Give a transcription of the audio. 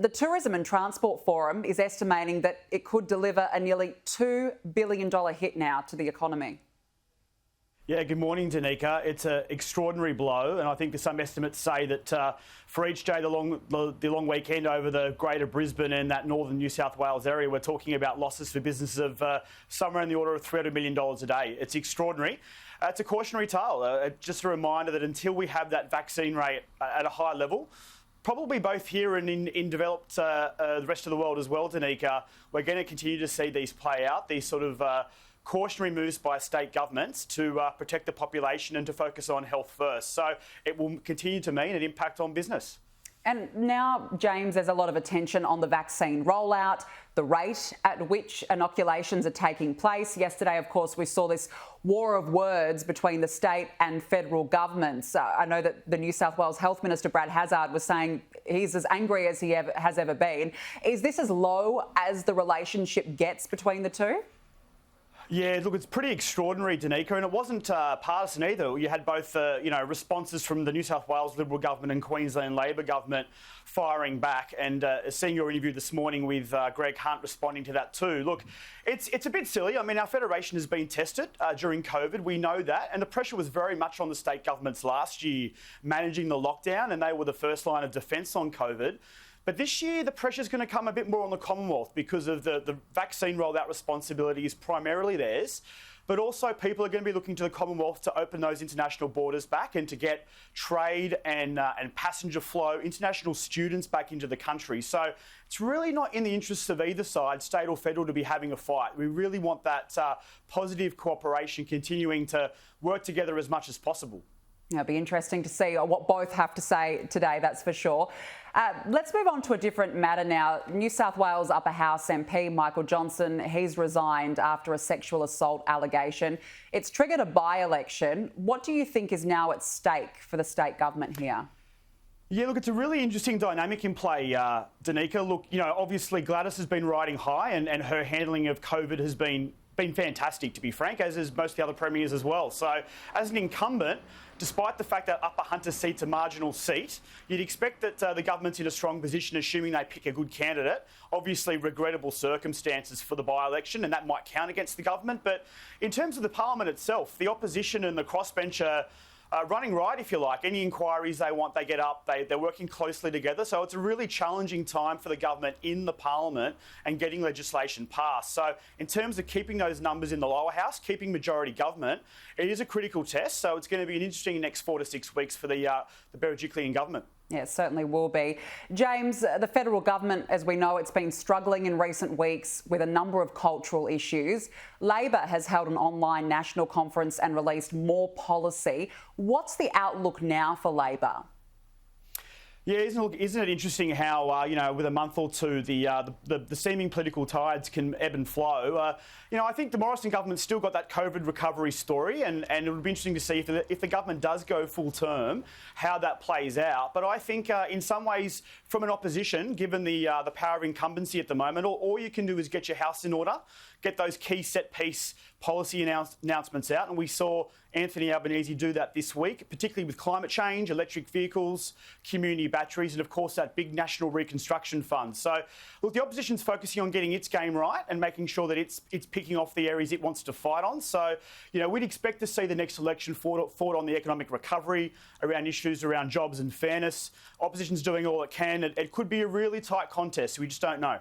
The Tourism and Transport Forum is estimating that it could deliver a nearly $2 billion hit now to the economy. Yeah, good morning, Danica. It's an extraordinary blow, and I think there's some estimates say that for each day the long weekend over the Greater Brisbane and that northern New South Wales area, we're talking about losses for businesses of somewhere in the order of $300 million a day. It's extraordinary. It's a cautionary tale. Just a reminder that until we have that vaccine rate at a high level, probably both here and in developed the rest of the world as well, Danica, we're going to continue to see these play out, these sort of cautionary moves by state governments to protect the population and to focus on health first. So it will continue to mean an impact on business. And now, James, there's a lot of attention on the vaccine rollout, the rate at which inoculations are taking place. Yesterday, of course, we saw this war of words between the state and federal governments. I know that the New South Wales Health Minister, Brad Hazzard, was saying he's as angry as he has ever been. Is this as low as the relationship gets between the two? Yeah, look, it's pretty extraordinary, Danica, and it wasn't partisan either. You had both, responses from the New South Wales Liberal government and Queensland Labor government firing back, and seeing your interview this morning with Greg Hunt responding to that too. Look, it's a bit silly. I mean, our federation has been tested during COVID. We know that, and the pressure was very much on the state governments last year managing the lockdown, and they were the first line of defence on COVID. But this year, the pressure's going to come a bit more on the Commonwealth because of the vaccine rollout responsibility is primarily theirs. But also people are going to be looking to the Commonwealth to open those international borders back and to get trade and passenger flow, international students back into the country. So it's really not in the interests of either side, state or federal, to be having a fight. We really want that positive cooperation continuing to work together as much as possible. It'll be interesting to see what both have to say today, that's for sure. Let's move on to a different matter now. New South Wales Upper House MP Michael Johnson, he's resigned after a sexual assault allegation. It's triggered a by-election. What do you think is now at stake for the state government here? Yeah, look, it's a really interesting dynamic in play, Danica. Look, obviously Gladys has been riding high and her handling of COVID has been fantastic, to be frank, as is most of the other premiers as well. So as an incumbent, despite the fact that Upper Hunter seat's a marginal seat, you'd expect that the government's in a strong position, assuming they pick a good candidate. Obviously, regrettable circumstances for the by-election, and that might count against the government. But in terms of the parliament itself, the opposition and the crossbench are running right, if you like. Any inquiries they want, they get up. They're working closely together. So it's a really challenging time for the government in the parliament and getting legislation passed. So in terms of keeping those numbers in the lower house, keeping majority government, it is a critical test. So it's going to be an interesting next 4 to 6 weeks for the Berejiklian government. Yeah, it certainly will be. James, the federal government, as we know, it's been struggling in recent weeks with a number of cultural issues. Labor has held an online national conference and released more policy. What's the outlook now for Labor? Yeah, isn't it interesting how, with a month or two, the seeming political tides can ebb and flow. I think the Morrison government's still got that COVID recovery story, and it would be interesting to see if the government does go full term, how that plays out. But I think in some ways, from an opposition, given the power of incumbency at the moment, all you can do is get your house in order, get those key set-piece policy announcements out. And we saw Anthony Albanese do that this week, particularly with climate change, electric vehicles, community batteries, and of course that big national reconstruction fund. So, look, the opposition's focusing on getting its game right and making sure that it's picking off the areas it wants to fight on. So, we'd expect to see the next election fought on the economic recovery, around issues around jobs and fairness. Opposition's doing all it can. It could be a really tight contest. We just don't know.